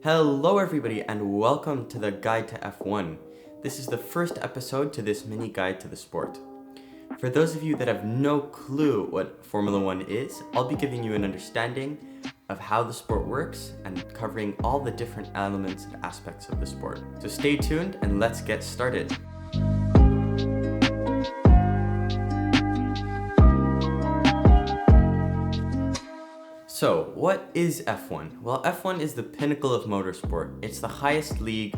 Hello everybody and welcome to the Guide to F1. This is the first episode to this mini guide to the sport. For those of you that have no clue what Formula One is, I'll be giving you an understanding of how the sport works and covering all the different elements and aspects of the sport. So stay tuned and let's get started. So, what is F1? Well, F1 is the pinnacle of motorsport. It's the highest league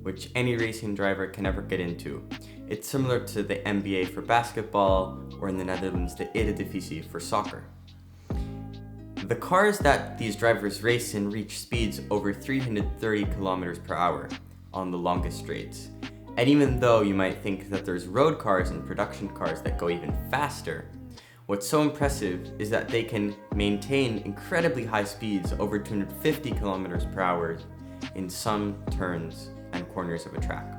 which any racing driver can ever get into. It's similar to the NBA for basketball, or in the Netherlands, the Eredivisie for soccer. The cars that these drivers race in reach speeds over 330 kilometers per hour on the longest straights. And even though you might think that there's road cars and production cars that go even faster, what's so impressive is that they can maintain incredibly high speeds over 250 kilometers per hour in some turns and corners of a track.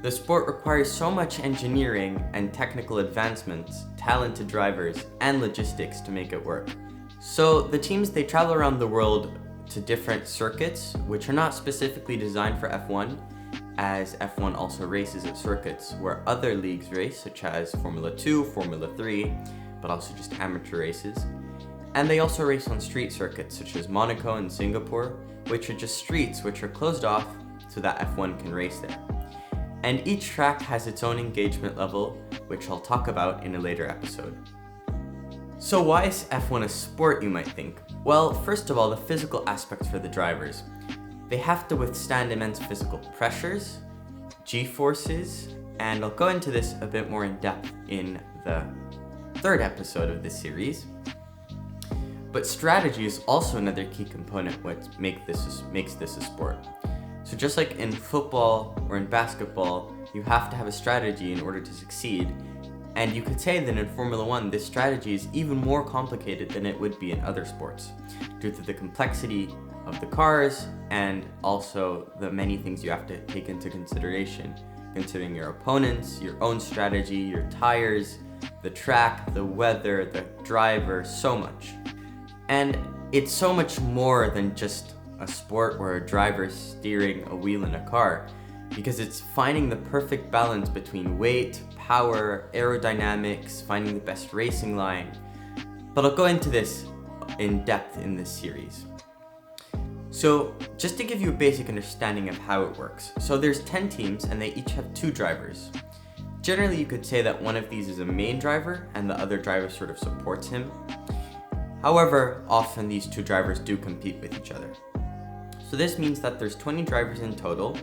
The sport requires so much engineering and technical advancements, talented drivers, and logistics to make it work. So the teams, they travel around the world to different circuits, which are not specifically designed for F1, as F1 also races at circuits where other leagues race, such as Formula 2, Formula 3, but also just amateur races. And they also race on street circuits such as Monaco and Singapore, which are just streets which are closed off so that F1 can race there. And each track has its own engagement level, which I'll talk about in a later episode. So why is F1 a sport, you might think? Well, first of all, the physical aspects for the drivers. They have to withstand immense physical pressures, G-forces, and I'll go into this a bit more in depth in the third episode of this series. But strategy is also another key component what makes this a sport. So just like in football or in basketball, you have to have a strategy in order to succeed. And you could say that in Formula One, this strategy is even more complicated than it would be in other sports, due to the complexity of the cars and also the many things you have to take into consideration, considering your opponents, your own strategy, your tires, the track, the weather, the driver, so much. And it's so much more than just a sport where a driver's steering a wheel in a car, because it's finding the perfect balance between weight, power, aerodynamics, finding the best racing line. But I'll go into this in depth in this series. So just to give you a basic understanding of how it works. So there's 10 teams and they each have 2 drivers. Generally, you could say that one of these is a main driver and the other driver sort of supports him. However, often these 2 drivers do compete with each other. So this means that there's 20 drivers in total,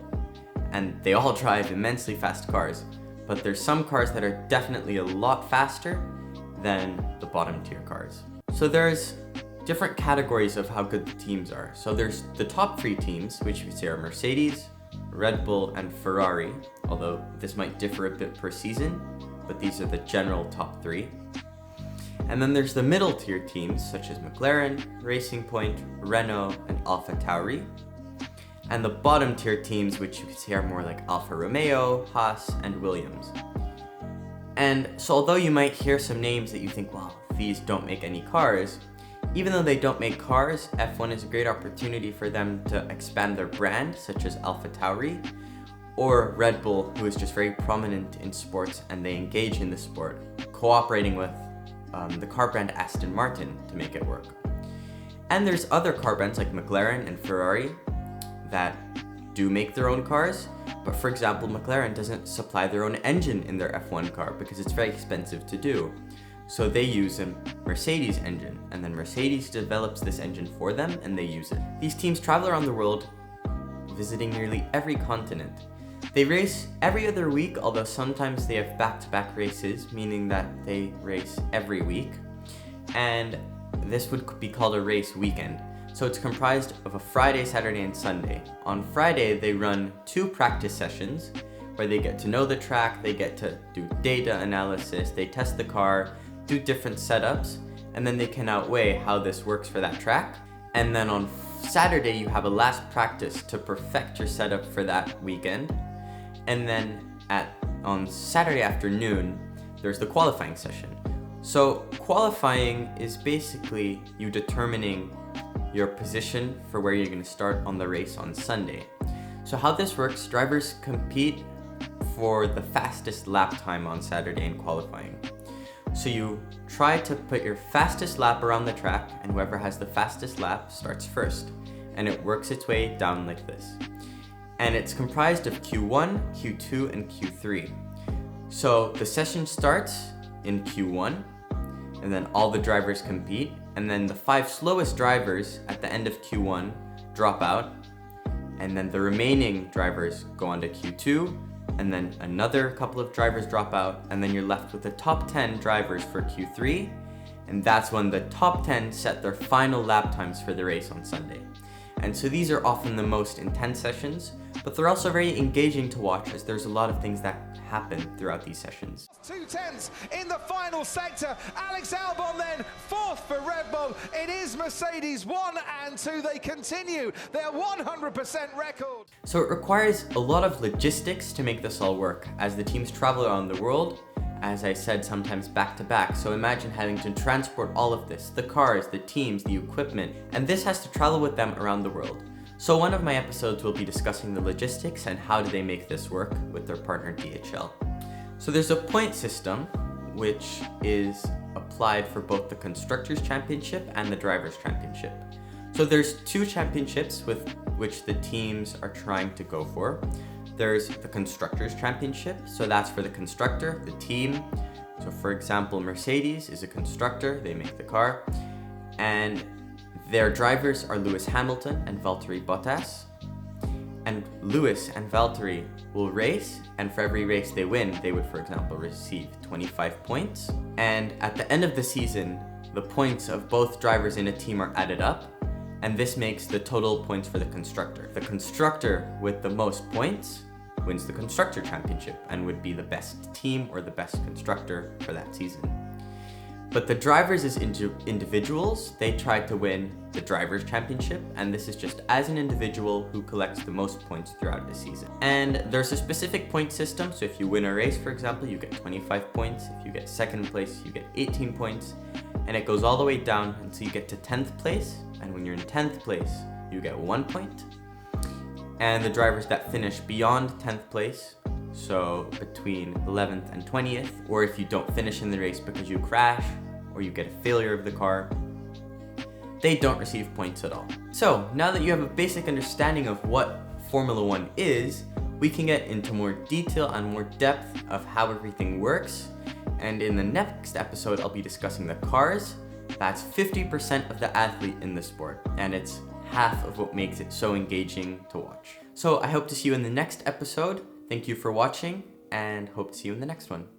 and they all drive immensely fast cars, but there's some cars that are definitely a lot faster than the bottom tier cars. So there's different categories of how good the teams are. So there's the top 3 teams, which you could say are Mercedes, Red Bull, and Ferrari, although this might differ a bit per season, but these are the general top 3. And then there's the middle tier teams, such as McLaren, Racing Point, Renault, and AlphaTauri. And the bottom tier teams, which you could say are more like Alfa Romeo, Haas, and Williams. And so although you might hear some names that you think, well, these don't make any cars, even though they don't make cars, F1 is a great opportunity for them to expand their brand, such as AlphaTauri, or Red Bull, who is just very prominent in sports and they engage in the sport, cooperating with the car brand Aston Martin to make it work. And there's other car brands like McLaren and Ferrari that do make their own cars, but for example, McLaren doesn't supply their own engine in their F1 car because it's very expensive to do. So they use a Mercedes engine, and then Mercedes develops this engine for them and they use it. These teams travel around the world, visiting nearly every continent. They race every other week, although sometimes they have back-to-back races, meaning that they race every week. And this would be called a race weekend. So it's comprised of a Friday, Saturday, and Sunday. On Friday, they run 2 practice sessions where they get to know the track, they get to do data analysis, they test the car, do different setups, and then they can outweigh how this works for that track. And then on Saturday, you have a last practice to perfect your setup for that weekend. And then on Saturday afternoon, there's the qualifying session. So qualifying is basically you determining your position for where you're going to start on the race on Sunday. So how this works, drivers compete for the fastest lap time on Saturday in qualifying. So you try to put your fastest lap around the track, and whoever has the fastest lap starts first. And it works its way down like this. And it's comprised of Q1, Q2, and Q3. So the session starts in Q1, and then all the drivers compete, and then the 5 slowest drivers at the end of Q1 drop out, and then the remaining drivers go on to Q2, and then another couple of drivers drop out, and then you're left with the top 10 drivers for Q3, and that's when the top 10 set their final lap times for the race on Sunday. And so these are often the most intense sessions, but they're also very engaging to watch, as there's a lot of things that happen throughout these sessions. 2/10 in the final sector. Alex Albon then 4th for Red Bull. It is Mercedes 1 and 2. They continue their 100% record. So it requires a lot of logistics to make this all work, as the teams travel around the world, as I said, sometimes back to back. So imagine having to transport all of this, the cars, the teams, the equipment, and this has to travel with them around the world. So one of my episodes will be discussing the logistics and how do they make this work with their partner DHL. So there's a point system which is applied for both the Constructors' Championship and the Drivers' Championship. So there's 2 championships with which the teams are trying to go for. There's the Constructors' Championship, so that's for the constructor, the team. So for example, Mercedes is a constructor, they make the car, and their drivers are Lewis Hamilton and Valtteri Bottas. And Lewis and Valtteri will race, and for every race they win, they would, for example, receive 25 points. And at the end of the season, the points of both drivers in a team are added up, and this makes the total points for the constructor. The constructor with the most points wins the Constructor Championship and would be the best team or the best constructor for that season. But the drivers as individuals, they try to win the Drivers' Championship, and this is just as an individual who collects the most points throughout the season. And there's a specific point system, so if you win a race, for example, you get 25 points. If you get 2nd place, you get 18 points, and it goes all the way down until you get to 10th place, and when you're in 10th place, you get 1 point. And the drivers that finish beyond 10th place, so between 11th and 20th, or if you don't finish in the race because you crash or you get a failure of the car, they don't receive points at all. So now that you have a basic understanding of what Formula One is, we can get into more detail and more depth of how everything works. And in the next episode, I'll be discussing the cars. That's 50% of the athlete in the sport, and it's half of what makes it so engaging to watch. So I hope to see you in the next episode. Thank you for watching, and hope to see you in the next one.